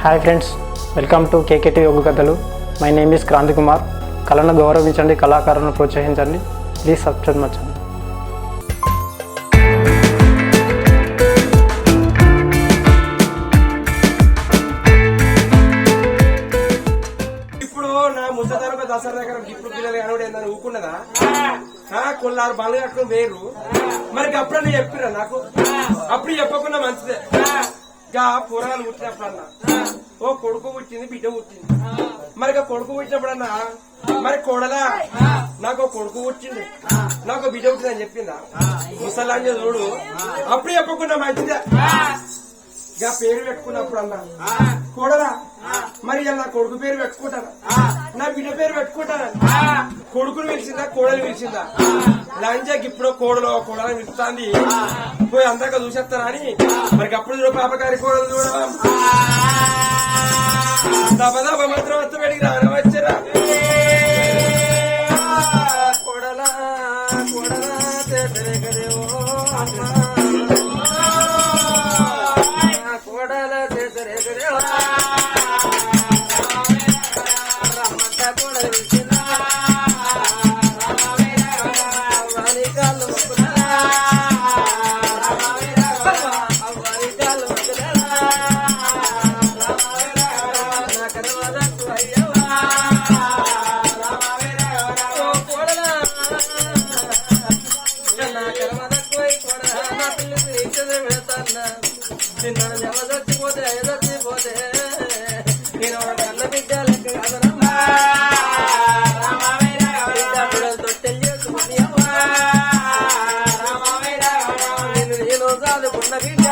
Hi friends, welcome to KKT యోగ కథలు. My name is Kranthi Kumar. కళను గౌరవించండి, కళాకారులను ప్రోత్సహించండి. Please subscribe my channel. ఇప్పుడు నా ముద్దతరపు దసరా దగ్గర ఇప్పుడు పిల్లలు కనబడి ఏందని ఊకున్నదా? కొల్లారు బండ్లు కట్టుకుని వేరు. మరి అప్పుడు నేను చెప్పిరా నాకు అప్పుడు చెప్పకుండా మంచిదే. గా పురాలు పుట్టినప్పుడన్నా ఓ కొడుకు పుట్టింది, బిడ్డ పుట్టింది. మరి కొడుకు పుట్టినప్పుడన్నా మరి కోడలా నాకు కొడుకు పుట్టింది, నాకు బిడ్డ పుట్టింది అని చెప్పిందా? ముసలాంజ చూడు అప్పుడు చెప్పకుండా మంచిదే. గా పేరు పెట్టుకున్నప్పుడు అన్నా కోడలా మరి ఇలా నా కొడుకు పేరు పెట్టుకుంటారా, నా బిడ్డ పేరు పెట్టుకుంటారా? కొడుకుని పిలిచిందా, కోడలు పిలిచిందా? లంజకి ఇప్పుడు కోడలని పిలుస్తాంది. పోయి అందాక చూసేస్తారా అని మరి అప్పుడు చూడ పాపకారి కోడలు చూడడం దబదబ మాత్రం వస్తే బయటికి రాని వచ్చారా? కోడలా కోడలా చేతరేకదేవో కోడల చేతరేకదేవా రమ్మంట కోడలు పిలిచిందా చచ్చిపోతే చచ్చిపోతే నేను కళ్ళ బిడ్డలు తొట్టెలు చేసుకుని నేను చదువుకున్న బిడ్డ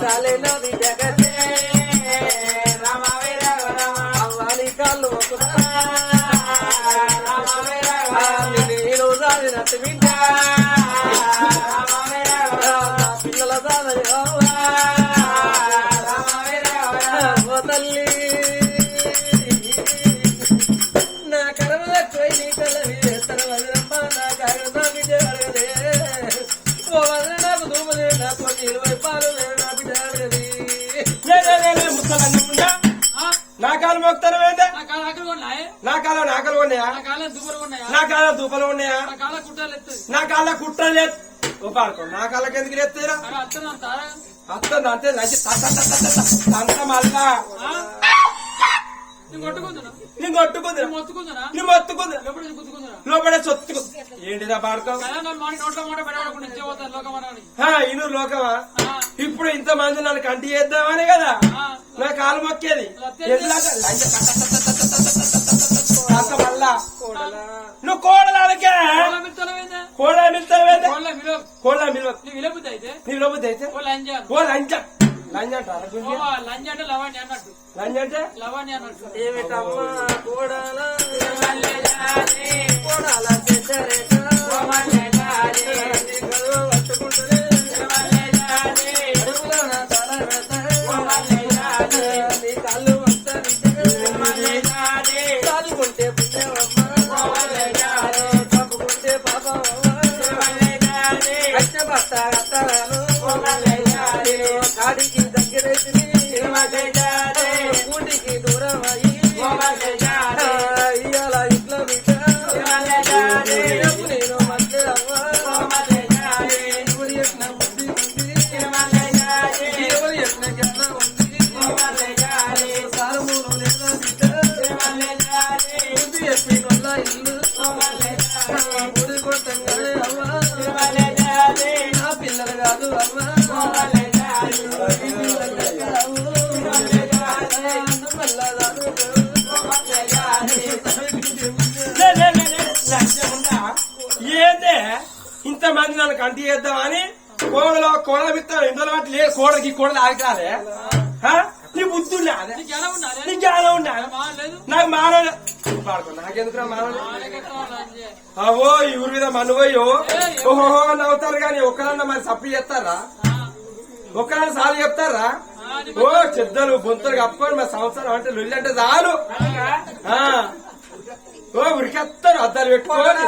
సాలేలో బిడ్డ కట్టే అవ్వాలి కాళ్ళు మొక్కుతా నేను చదివినట్టు బిడ్డ పిల్లల తల్లి నా కరవ కొయ్యి కలవి తరవదమ్మ నా కాగద బిడ్డ అడగదే ఓ వదన నాకు దూమదే నా కొన్ని 20 పాలు నా బిడ్డ అడగది. నా కాలు మోక్తారు ఏందే? నా కాలం నాకలు ఉన్నాయా? నా కాలం దూపలు ఉన్నాయా? నా కాళ్ళ కుట్రలు లేదు. నా కాళ్ళకి ఎందుకు లేస్తారా? అత్తంది అంతే అంత మళ్ళా నేను కొట్టుకుందా లోపడే సొత్తుకు ఏంటిదా పాడుకో ఇనూరు లోకమా? ఇప్పుడు ఇంత మంది నన్ను కంటి చేద్దామని కదా నా కాలు మొక్కేది. అంత మళ్ళా నువ్వు కోడలాలకే కోళ్ళ మిల్తావేదే? కోళ్ళ మిల్వ నీ విలబుద్ధి అయితే ఓ లంజ లంజ అంటే లవాణి అన్నట్టు. లంజ అంటే లవాణి అన్నట్టు. ఏమిటమ్మా కోడాల కోడాల కళ్ళు చదువుకుంటే పుణ్యమమ్మ తప్పుకుంటే పాపమ్మ భర్త అత్తరాను కాడికి దగ్గరేసి ఊటికి దూరం అయ్యి ఇవాళ ఇంట్లో బిడ్డ నేను మధ్య ఎవరి ఎట్ల బుద్ధి ఉంది, ఎవరి ఎట్ల జ్ఞానం ఉంది, సారమూలు లేదా బిడ్డ బుద్ధి చెప్పి వల్ల ఇల్లు గుడి కొట్టంగానే అవ్వ నా పిల్లలు కాదు అవ్వ ఏందే ఇంతమంది నన్ను కంటి చేద్దామని కోడల మిత్తాను ఇంట్లో బట్టి లేదు. కోడకి కోడలు ఆగిరాలే నీ బుద్ధి ఉన్నాదే, నీ జ్ఞానం ఉన్నా? నాకు మానవులు పాడుకో నాకెందుకు మానవులు అవో ఈ ఊరి మీద మనువయ్యో ఓహో నవ్వుతారు కానీ ఒక్కరన్నా మరి సప్పు చేస్తారా? ఒక్కరన్నా సార్లు చెప్తారా? ఓ చెద్దలు బొంతలు కప్పుకొని మా సంవత్సరం అంటే లొల్లి అంటే చాలు ఓ ఉరికెత్తారు అద్దాలు పెట్టుకోవాలి.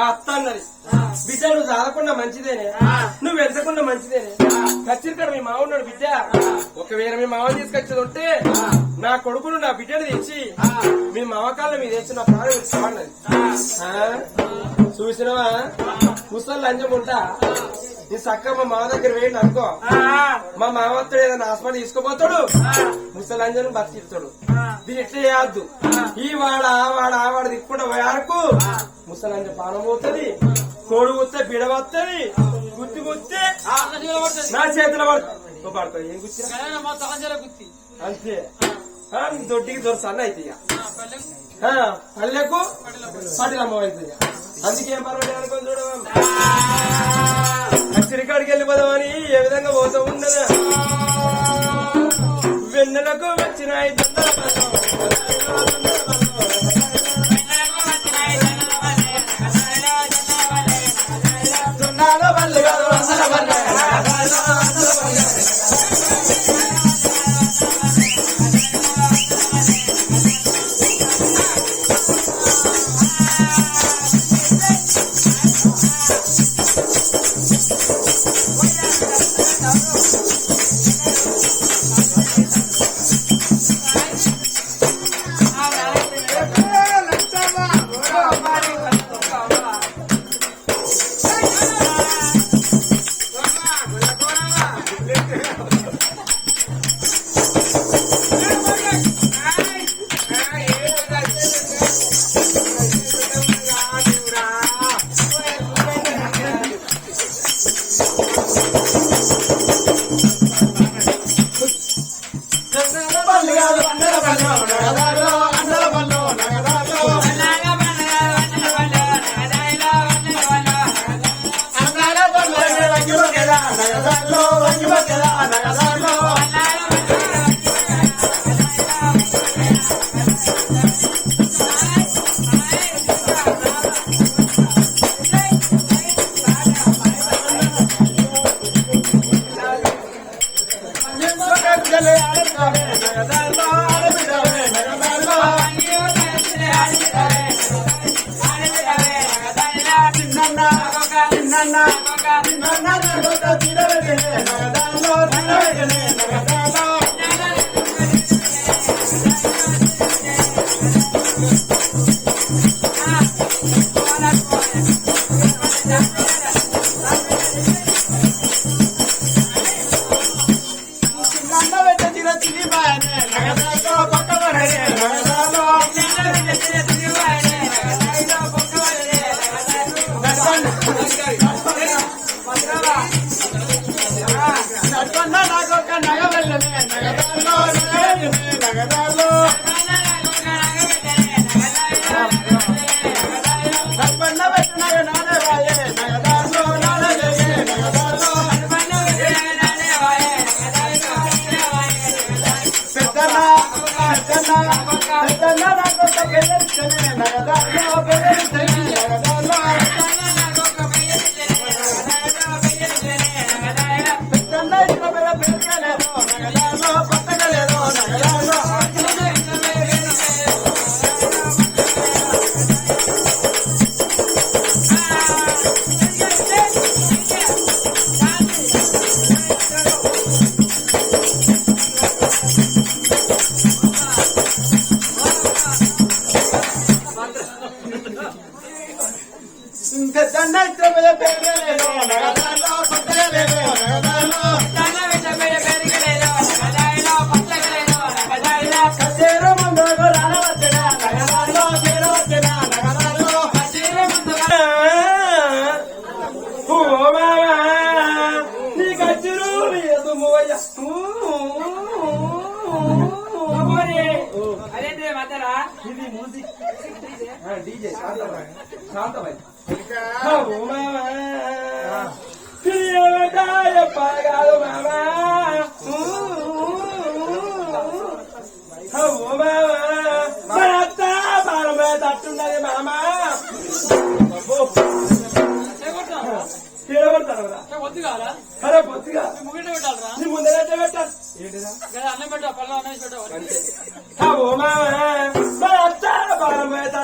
ఆ అత్త అన్నది బిడ్డ నువ్వు చదవకుండా మంచిదేనే నువ్వు వెళ్తకుండా మంచిదేనే ఖచ్చితంగా మీ మావ ఉన్నాడు బిడ్డ ఒకవేళ మీ మావ తీసుకొచ్చేది ఉంటే నా కొడుకును నా బిడ్డను తెచ్చి మీ మావకాళ్ళ మీద తెచ్చి నా ప్రాణం ఇస్తామన్నది చూసినవా ముసలి లంచం ఉంటా నీ చక్క మా మావ దగ్గర వేయండి అనుకో మా మావత్తుడు ఏదైనా హాస్పిటల్ తీసుకోపోతాడు ముసలి లంచం బతికిస్తాడు దీన్ని ఎట్లా చేయద్దు ఈ వాడ తిప్పుకుంటా వరకు ముసలి లంచం పానం పోతుంది కోడి గుస్తే బిడ వస్తుంది గుత్తి గుస్తే నా చేతిలో పడుతుంది ఏం గుర్తి అంతే దొడ్డికి దొరసన్న అయితే ఇక పల్లెకు పట్టిలమ్మ అవుతుంది అందుకేం పర్వాలేదు అనుకోని చూడవా చిరికాడికి వెళ్ళిపోదామని ఏ విధంగా పోతూ ఉండదా వెన్నెలకు వచ్చిన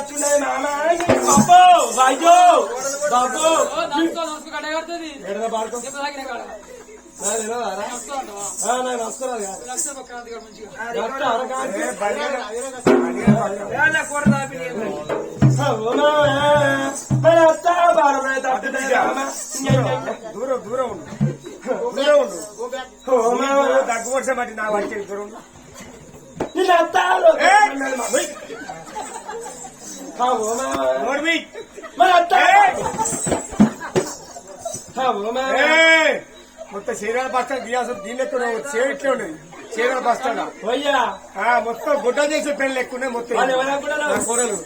వచ్చిండే మామా బాబు బాయ్యో బాబు ఎడదా పాడుకో నాకు వస్తున్నాను దూరం దూరం ఉండు దగ్గు వర్షం బట్టి నా వచ్చే దూరం మొత్తం చీరాల బస్తా గియాసం దీని లెక్క చేరు ఇట్లే ఉండేది చీరాల బస్తాగా మొత్తం గుడ్డ చేసే పెళ్లి ఎక్కువ మొత్తం కూరలు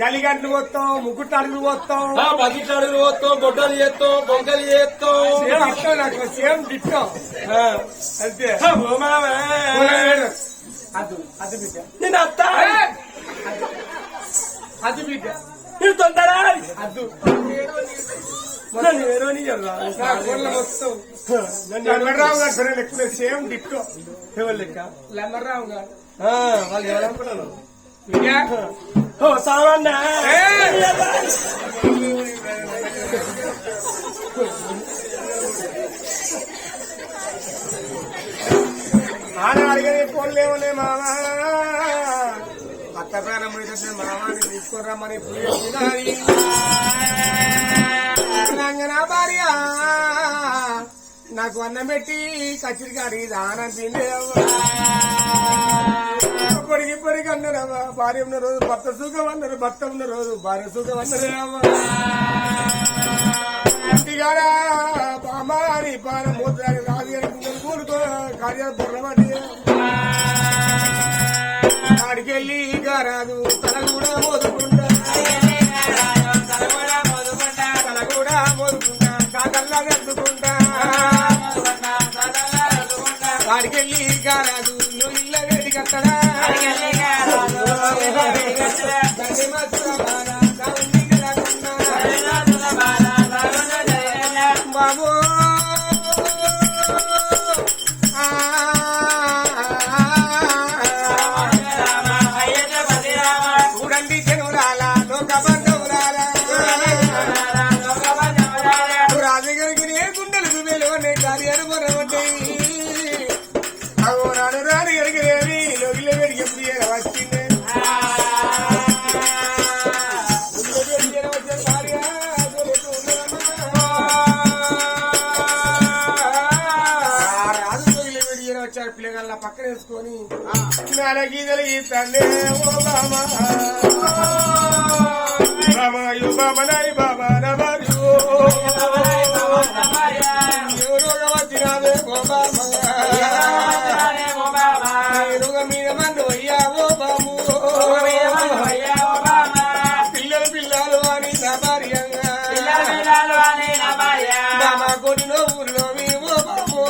గలిగంటలు పోతాం ముగ్గురు అడుగులు పోతాం బకెట్ అడుగులు పోతాం గొడ్డలు చేస్తాం బొంకలు చేస్తాం నాకు సేమ్ దిట్టాం అంతే అద్దు అద్దు బిడ్డ నేను అత్త అద్దు బిడ్డ నేను తొందర అద్దు మొత్తం లెమ్మర్రావు గారు సరే ఎక్కువ సేమ్ దిట్టు ఎవరు లెక్క లెమ్మర్రావు గారు వాళ్ళు ఎవరనుకున్నాను ఓ సామాన్య ఆడవాడిగా ఫోన్ లేవులే మామా అత్త ప్రాణం అయితే మామాని తీసుకురమ్మని రంగన భార్య నాకు అన్నం పెట్టి కచ్చిరికాడి దానం తిండేవా ఇప్పటికి అన్నారవ్వ భార్య ఉన్న రోజు భర్త సుఖం అన్నారు భర్త ఉన్న రోజు భార్య సుఖం అన్నారేవా ఇంటిగారా బామారి పాన మూత్రాన్ని రాజు అనుకున్నారు కూడుకో కార్యాలు బుర్రబడి ఆడికెళ్ళి గారాదు తల కూడా మోదుకుంటా కాకల్లా అందుకుంటా ఆడికెళ్ళి గారాదు నువ్వు ఇళ్ళ వేడి కట్టడా బాబు చూడండి చెనురాలా లోకబంధువురాలా రాజుగారికి ఏ గుండెలకు వెలువనే కార్యాలు పొరవడ్డాయి అగో నాడు రాని ఎరిగిరేవి లోగిల వేడికి ఎప్పుడు వచ్చింది పిల్లగల్లా పక్కన వేసుకొని నాల గీతలు గీతండే ఓ బామా బామాయు బామనాయి బాబా నమారు ఎవరు వచ్చినావే ఓ బామా మీద మందు అయ్యా ఓ బాము పిల్లలు పిల్లలు అని నా భార్యంగా బామా కొడిలో ఊర్లో ఓ బాము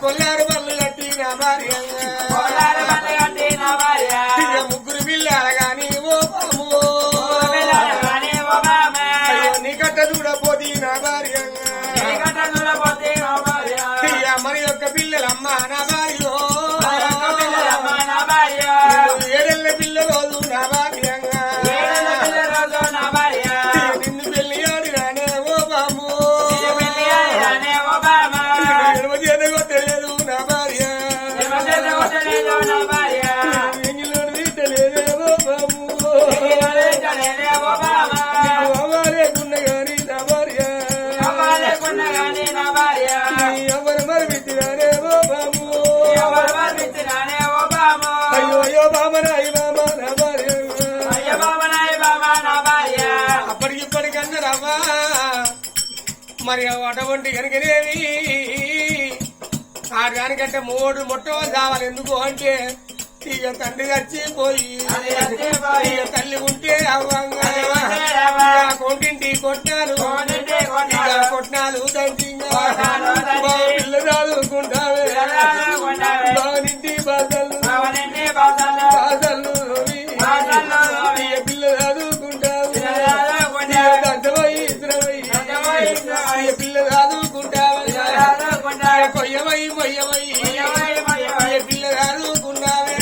కొల్లారు బళ్ళు కట్టి నా భార్య ముగ్గురు పిల్లలు గాని ఓ బాము నీ కట్ట చూడపోతే నా భార్య మరి యొక్క పిల్లలమ్మ నా భార్య ఏడెళ్ళ పిల్ల రోజు నా భార్య నిన్ను పెళ్లి ఆడినానే ఓ బాము తెలియదు నా భార్య తెలియదేవో బాము లేకుండా గాని నా భార్య ఎవరు మరి పెట్టినారేవో బాము అయ్యో అయ్యో బామనాయి బామా నా భార్య అప్పటికిప్పటికన్నారవ్వా మరి అటువంటి కనుకనేవి ఆడదానికంటే మొట్టమొదటి కావాలి ఎందుకు అంటే ఇక తండ్రి చచ్చిపోయి ఇక తల్లి ఉంటే అవ్వంగా కొంటింటి కొట్టారు కొట్టాలు దంచింగా పిల్ల చదువుకుంటావే బావనింటి బాధలు పిల్ల చదువుకుంటావు పిల్ల చదువుకుంటావు కొయ్యవై మొయ్యవై పిల్ల చదువుకుంటావే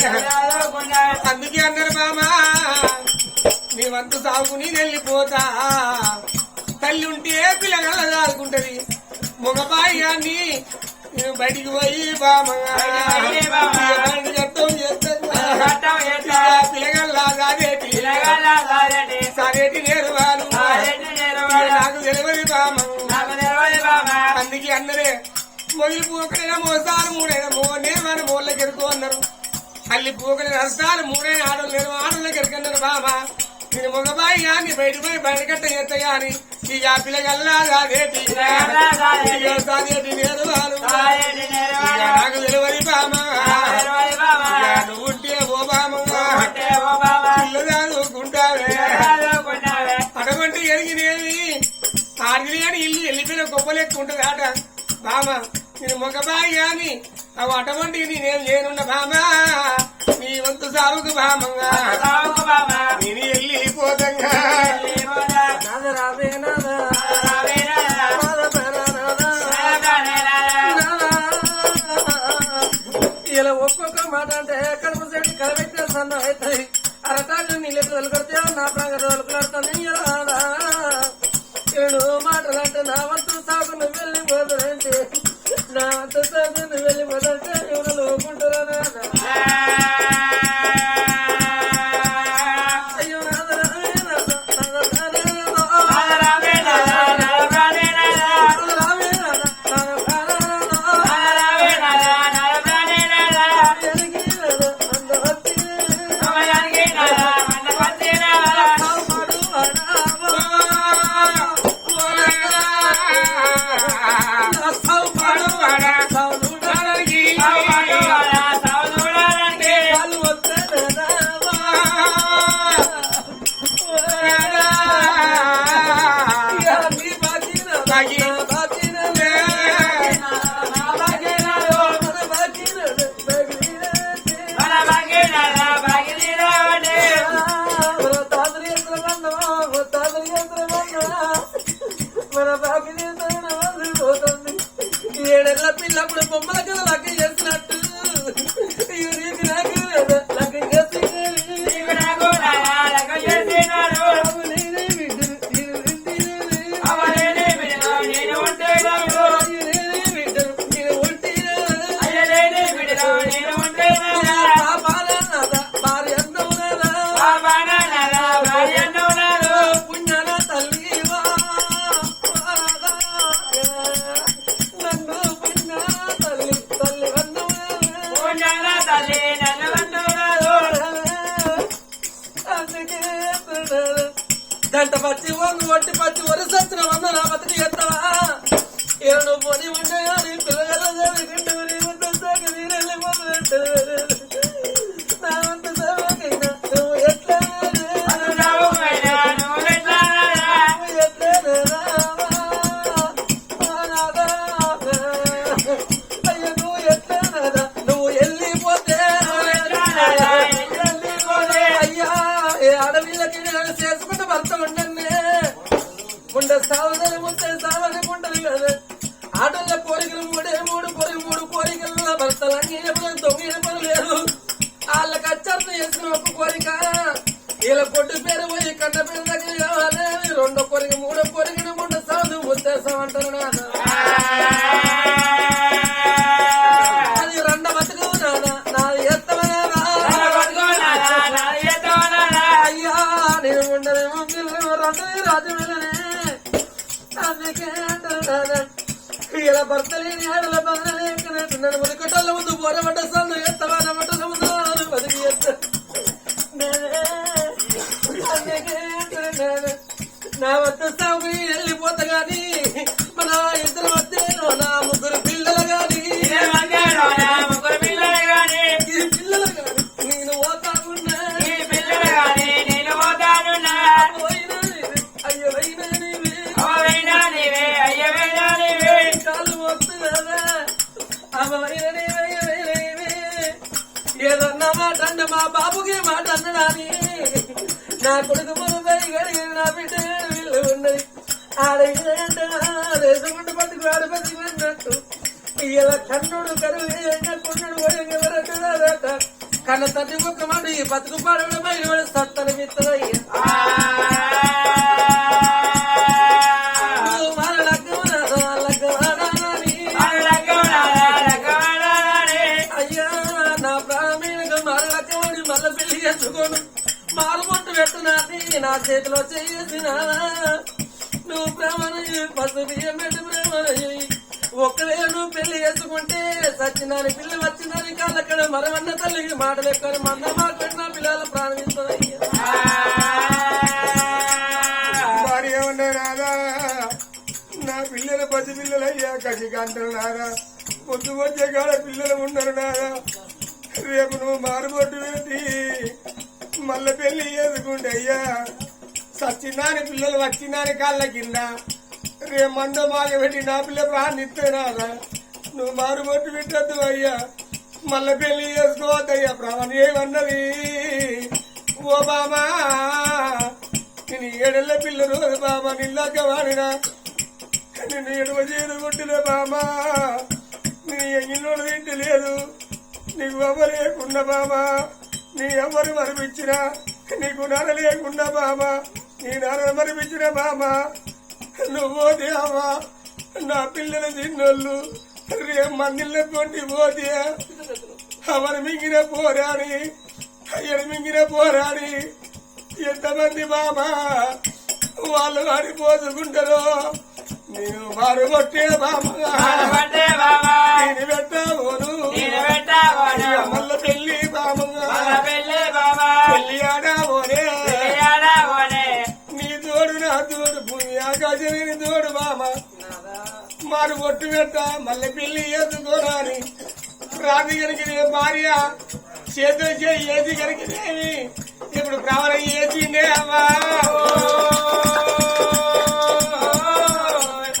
అందుకే సాగు నేను వెళ్ళిపోతా తల్లి ఉంటే పిల్లగల దాడుకుంటది మగబాయి గాని నేను బయటికి పోయి బామగా పిల్లగల్లా సరేటి నేరువారు నాకు తెలియదు బామ అందుకే అందరే మొగిలి పూకలైనా మోసాలు మూడైనా నేర్వారు మోళ్ళకి ఎరుకో అన్నారు అల్లి పూకలి నష్టాలు మూడైనా ఆడలేరు ఆడలకి ఎరుకన్నారు బాబా నేను మగబాయి గాని బయటకు పోయి బయటకట్ట చేస్తా గాని ఇక పిల్లగల్లా కాదేటి నేరువారు నాకు తెలియదు బామ నువ్వు ఉంటే ఓ బామగా అటువంటి ఎరిగినేవి ఆడిని కానీ ఇల్లు వెళ్ళిపోయిన గొప్ప లెక్క ఉంటుంది ఆట బామ నేను మగబాయి గాని అవి అటువంటి నేనేం లేనున్న బామ నీ వంతు సాగుకు బామంగా నేను వెళ్ళిపోతంగా ఇలా ఒక్కొక్క మాట అంటే కడుపు చెట్టు కలబెట్టిన సన్నం అవుతుంది అరటాకు నీళ్ళు వెలుకొడితే నా ప్రాంగ వెలుకలాడుతుంది ఏడు మాటలు అంటే నా వంతు సాగు నువ్వు వెళ్ళిపోతానంటే నా వంతు సాగు నువ్వు వెళ్ళిపోతాంటే ఎవరు ఊరుకుంటారా అయ్యో ఏడెళ్ళ పిల్లప్పుడు బొమ్మల కదా లగ్గం చేసినట్టు నాకు లగ్గం చేసి గంట పచ్చి వంగు వట్టి పచ్చి వరుస వచ్చిన వంద నా బతికి ఎత్తవా ఏడు పొడి ఉండగా నీ పిల్లగల నా వంత సేవకైనా నువ్వు ఎట్లా అయ్యో నువ్వు ఎట్లా నువ్వు వెళ్ళిపోతే అయ్యా ఏ ఆడపిల్లకి నేను చేసుకుంటే భర్త ఉండండి ఉండే సావదని ముట్టే సావని ఉంటది కదా ఆటల కోరికలు మూడు కోరికలు భర్తలన్నీ తొమ్మిది పనులు లేదు వాళ్ళకి అచ్చర్థం చేసిన ఒక కోరిక వీళ్ళ పొట్టు పేరు పోయి కన్న పేరు దగ్గర కావాలి రెండో కోరిక మూడో కోరికను ముందు సాగు ముత్తేస్తాం అంటారు నాన్న అది రెండో బతుకు నా ఎత్తమనే అయ్యా నేను ఉండలేమో పిల్లలు రెండు రాజులనే అందుకే అంటారు ఇలా భర్త లేని ఆడల బాధలేకనేట్టున్నాడు మురికటల్ల ముందు పోరబడ్డ సన్ను ఎత్తవా నమ్మటల ముందు బతికి ఎత్త అందుకే అంటారు నా వద్ద సాగు వెళ్ళిపోతా గాని మన ఇద్దరు వద్దే నా ముగ్గురు పిల్లలు గాని పిల్లలు గాని నేను పోతాకున్నా ఏదన్నా మాట అంటే మా బాబుకి మాట అన్నడాని నా కొడుకు మొదలై గడిగి నా బిడ్డ వీళ్ళు ఉన్నది ఆడేంటే దేశముండి పట్టుకు ఆడపతి అన్నట్టు ఇలా కన్నుడు కరువు కొన్నుడు ఎవరట కన్న తండ్రి ఒక్క మాట ఈ బతుకు పాడడం సత్తని మిత్తదయ్యా నా చేతిలో చేసిన నువ్వు ప్రమాణం పసు బియ్యం పెట్టి ప్రమాణం ఒక్కడే నువ్వు పెళ్లి చేసుకుంటే సచ్చినాని పిల్ల వచ్చిందని కాళ్ళక్కడ మరవన్న తల్లికి మాటలు ఎక్కువ మంద మాట్లాడి నా పిల్లల ప్రారంభిస్తుంది భార్య ఉండే రాదా నా పిల్లలు పసి పిల్లలు అయ్యా కసి గంటలు నారా పొద్దు వచ్చే కాడ పిల్లలు ఉండరు నారా రేపు నువ్వు మారుబొట్టు పెట్టి మళ్ళీ పెళ్లి చేసుకుంటే అయ్యా సచ్చినాని పిల్లలు వచ్చినాని కాళ్ళ కింద రేపు మంద మాగ పెట్టి నా పిల్ల ప్రాణిస్తే నారా నువ్వు మారుబొట్టు పెట్టద్దు అయ్యా మళ్ళీ పెళ్లి చేసుకోవద్దయ్యా ప్రాణం ఏమన్నది ఓ బామా నేను 7 ఏళ్ల పిల్ల రోజు బామా నిల్లాక వాడినా నిన్ను ఎడవ చేయదు కొట్టిన బామా నీ ఎంగిలోడు తింటి లేదు నీకు అవ్వ లేకుండా బామా నీ అవ్వరు మరిపించిన నీకు నాన్న లేకుండా బామా నీ నాన్న మరిపించిన బామా నువ్వు దేవా నా పిల్లల చిన్నోళ్ళు రేపు మందిలో కొండి పోతే అవరు మింగిన పోరాడి అయ్యడు మింగిన పోరాడి ఎంతమంది బామా వాళ్ళు ఆడిపోసుకుంటారో నేను మారు కొట్టే బామా నేను పెట్టాను మళ్ళీ పెళ్లి బామగా పెళ్లి ఆడావోనే నీ తోడు నా తోడు భూమి ఆకాశం తోడు బామా మారు కొట్టు పెట్ట మళ్ళీ పెళ్లి చేసుకోరాని రాజు కనుక భార్య చేతులు చేయి ఏది కనుకనేమి ఇప్పుడు ప్రాణం ఏసిందే అమ్మా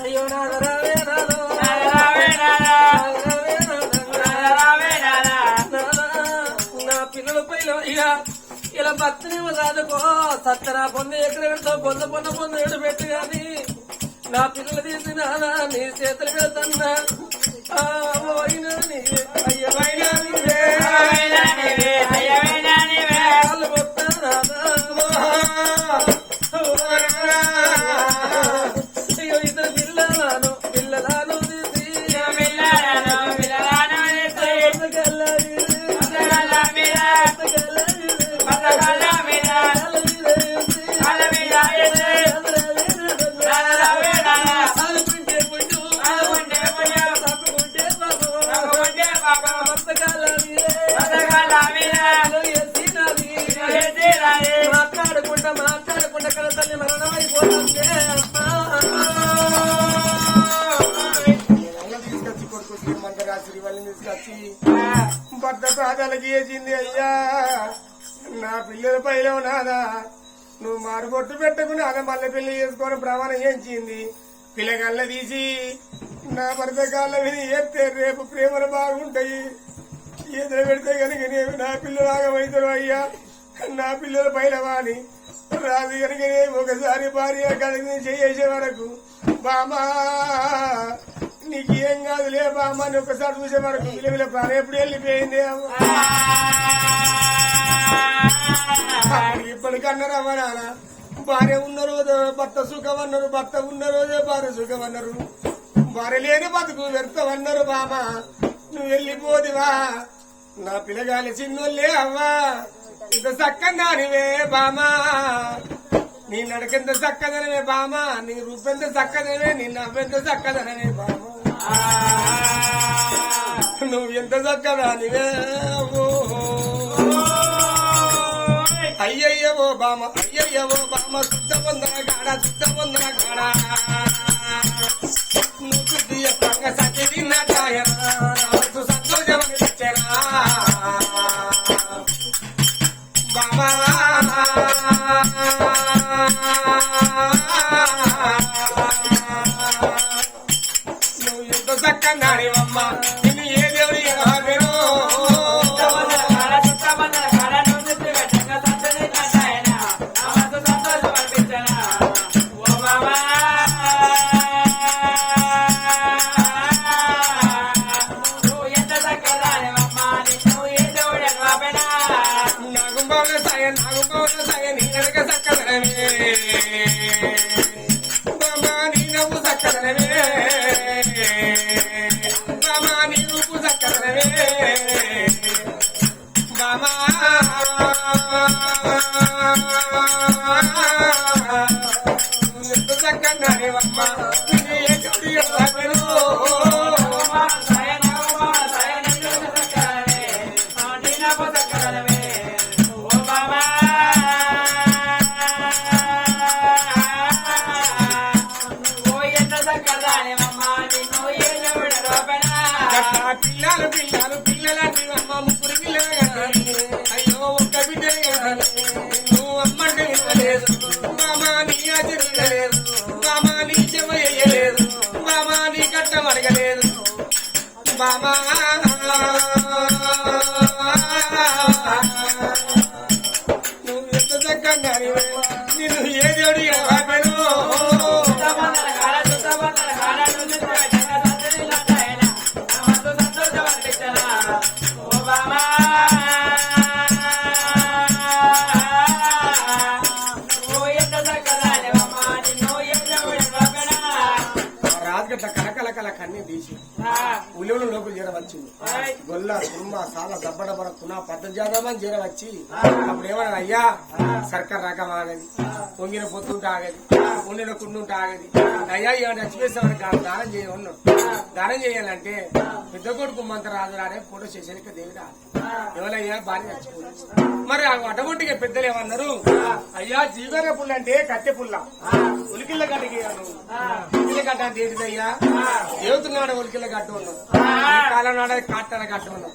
అయ్యో నాదరావే నాదో నా పిల్లల పైన ఇలా భక్తిని రాదుకో సత్తరా పొంది ఎక్కడ పెడతావు పొంద ఏడు పెట్టు గాని నా పిల్లలు తీసిన నీ చేతులు పెడతన్నా అయినా నీవే అయ్యమైనా నీవే వాళ్ళు మొత్తానా అయ్యో ఇద్దరు పిల్లలను తీసి మాట్లాడకుండా కల తల్లి మరణం అయిపోతుంది తీసుకొచ్చి కొడుకు మందరాశ్రీ వాళ్ళని తీసుకొచ్చి భర్త పాదాలకి వేసింది అయ్యా నా పిల్లల పైలో నాదా నువ్వు మారుబొట్టు పెట్టుకున్నాదా మళ్ళీ పెళ్లి చేసుకొని ప్రమాణం చేయించింది పిల్లగాళ్ళ తీసి నా భర్త కాళ్ళ విని ఎత్తే రేపు ప్రేమలు బాగుంటాయి ఎదురు పెడితే కనుక నేను నా పిల్లలాగా వైద్యులు అయ్యా నా పిల్లల పైన వాణి రాదు కనుక ఒకసారి భార్య కలిగి చేసే వరకు బామా నీకు ఏం కాదులే బామా అని ఒకసారి చూసే వరకు విలువల ప్రాణం ఎప్పుడు వెళ్ళిపోయింది ఇప్పటికన్నారు అవ్వరానా భార్య ఉన్న రోజు భర్త సుఖం అన్నారు భర్త ఉన్న రోజే భార్య సుఖం అన్నారు భార్య లేని బతుకు వ్యర్థమన్నారు బామా నువ్వు వెళ్ళిపోదివా నా పిల్లగాలి చిన్నోళ్ళే అవ్వా ఇంత చక్కదానివే బామా నీ నడకెంత చక్కదనవే బామా నీ రూపెంత చక్కదనవే నీ నవ్వెంత చక్కదనవే బామా నువ్వు ఎంత చక్కదానివే అయ్యయ్యవో బామ శుద్ధ వందన కాడ నువ్వు శుద్ధి సత్య తిన్నాయ సంతోషమని తెచ్చరా బామా నువ్వు ఎంత చక్కన్నాడివమ్మ నిన్ను ఏ దేవుడి బామా పిల్లలు పిల్లలు పిల్లలంటే అమ్మ ముగ్గురు పిల్లలు కన్నాను అయ్యో ఒక్క బిడ్డని కన్నాను నువ్వు అమ్మంటే వినలేదు మామ నీ ఆచరించలేదు మామ నీ చెమ వేయలేదు మామ నీ కట్టం అడగలేదు మామ నువ్వు ఎంత చక్కగా నేను ఏ దేవుడి రాజగట్ల కలకల కన్నీ తీసి ఉలివులు లోపల చేరవచ్చింది గొల్ల కుర్మ సాల దబ్బడబడ కునా పద్దజాదమని చేరవచ్చి అప్పుడు ఏమన్నా అయ్యా సర్కార్ రకం ఆగది పొంగిన పొత్తుంటే ఆగది పొండిన కుండుంటే ఆగది అయ్యా ఇవాళ చచ్చిపోయేసామని దానం చేయమన్నాడు దానం చేయాలంటే పెద్ద కొడుకు మంత్రరాజు రాడే ఫోటో శశనిక దేవి రాదు ఎవరయ్యా భార్య చచ్చిపోయింది మరి అటువంటిగా పెద్దలు ఏమన్నారు అయ్యా జీవన పుల్ల అంటే కట్టె పుల్ల ఉలికిళ్ళ గడ్డకి ఉలికిళ్ళ గడ్డ అంటే ఏంటిదయ్యా ఏవుతున్నాడు ఉలికిళ్ళ గడ్డ ఉన్నాం కాలం నాడ కాటన గడ్డ ఉన్నాం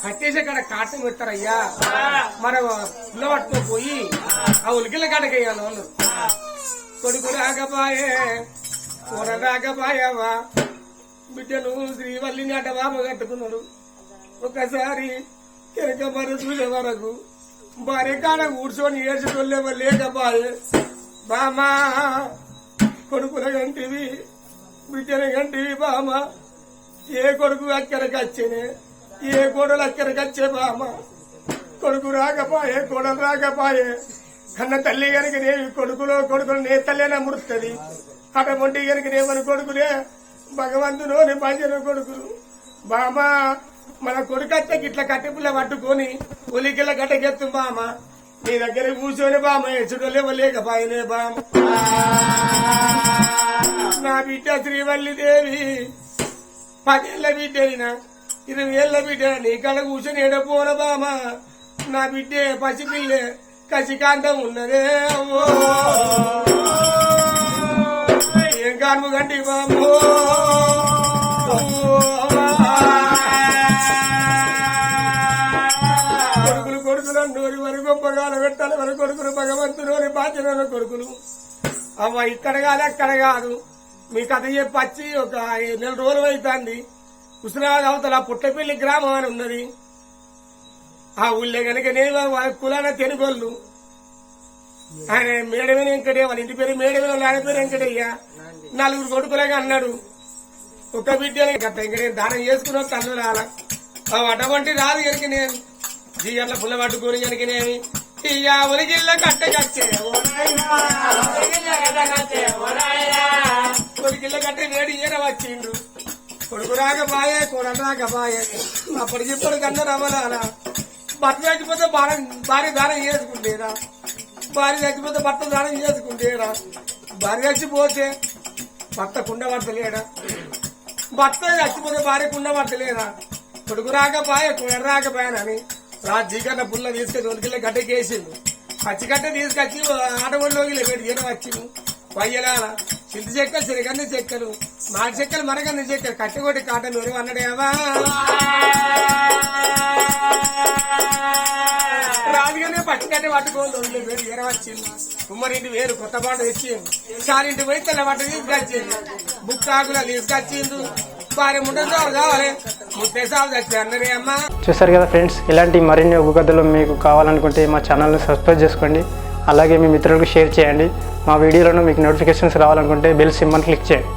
కట్టేసే కాడ కాటం పెడతారయ్యా మరి పుల్ల పట్టుకోపోయి ఆ ఉలికిళ్ళ గడ్డకి వేయాలి వాళ్ళు కొడుకు రాకపాయే కూర రాకపాయవా బిడ్డను శ్రీవల్లిని అట బాబు కట్టుకున్నాడు ఒకసారి వెనక మరి చూసే వరకు భార్య కాడ కూర్చొని ఏడ్చుకోలే లేకపాయే బామా కొడుకుల గంటివి బిడ్డల గంటివి బామ ఏ కొడుకు అక్కడికి వచ్చేనే ఏ కోడలు అక్కడికి వచ్చే బామ కొడుకు రాకపాయే కోడలు రాకపాయే కన్న తల్లి కనుక నేవి కొడుకులు నే తల్లినే మురుస్తుంది అటువంటి కనుక నేమని కొడుకులే భగవంతుని పంచిన కొడుకులు బామ మన కొడుకత్తే ఇట్లా కట్టెపుల్ల పట్టుకొని ఉలికిల గట్టకెత్తు బామ నీ దగ్గర కూర్చొని బామ ఎచ్చుడలే లేకపాయనే బామ నా బిడ్డ శ్రీవల్లి దేవి 10 ఏళ్ల బిడ్డ అయినా 20 ఏళ్ల బిడ్డ నీ కళ్ళ కూర్చొని ఎడపోన బామ నా బిడ్డే పసిపిల్లే కసికాంతం ఉన్నదే ఏం కాను గంటి బామో కొడుకులు నోరి వరి గొప్పగాల పెట్టాలి మన కొడుకులు భగవంతుని బాధ్యత కొడుకులు అవ్వ ఇక్కడ కాదు అక్కడ కాదు మీ కథ చెప్పచ్చి ఒక 7 నెల రోజులు అవుతుంది హుస్నాబాద్ అవతల పుట్టపల్లి గ్రామం అని ఉన్నది ఆ ఊళ్ళో కనుక నేను వాళ్ళ కులాన తెనుగోళ్ళు ఆయన మేడమైన వెంకటే వాళ్ళ ఇంటి పేరు మేడమైన ఆయన పేరు వెంకటయ్య 4 కొడుకులుగా అన్నాడు ఒక బిడ్డని గత ఇంక నేను దానం చేసుకున్న తల్లు రాల అటువంటి రాదు కనుక నేను జీగర్ల పుల్ల పట్టుకొని కనుక నేను ఇయ్యా ఒలిగిళ్ళ కట్టకచ్చే ఒలిగిళ్ళ కట్టే వేడి ఈయన వచ్చిండు కొడుకు రాకపాయే కొడలు రాకపాయే అప్పటికిప్పుడు కన్నా రమ్మలాలా భర్త చచ్చిపోతే భార్య దానం చేసుకుంటేరా భార్య చచ్చిపోతే భర్త దానం చేసుకుంటేరా భార్య చచ్చిపోతే భర్త కుండ పడతలేడా భర్త చచ్చిపోతే భార్య కుండ పడతలేదా కొడుకు రాకపాయే కొడ రాకపాయనని రాజీకన్న పుల్ల తీసుకొచ్చి ఒలికిళ్ళ గడ్డకేసిండు పచ్చిగడ్డ తీసుకొచ్చి ఆటగొండలోకి పెట్టి ఈయన వచ్చింది వయ్యలాల చింత చెక్కలు సిరిగన్ని చెక్కలు మాటి చెక్కలు మరగన్ని చెక్కలు కట్టెకొట్టి కాటను ఎవరు అన్నాడేవా రాజుగానే పచ్చిగడ్డ పట్టుకోవాలి వేరు ఈర వచ్చింది కుమ్మరింటి వేరు కొత్త పాట తెచ్చింది చారింటి పోయి తెల్ల పట్ట తీసుకొచ్చింది బుక్కాకుల తీసుకొచ్చింది భార్య ముండసాలు కావాలి ముత్తేసాలు తెచ్చి అన్నదే అమ్మా. చూసారు కదా ఫ్రెండ్స్, ఇలాంటి మరిన్ని ఒగ్గు కథలు మీకు కావాలనుకుంటే మా ఛానల్ని సబ్స్క్రైబ్ చేసుకోండి. అలాగే మీ మిత్రులకు షేర్ చేయండి. మా వీడియోలను మీకు నోటిఫికేషన్స్ రావాలనుకుంటే బెల్ సింబల్ క్లిక్ చేయండి.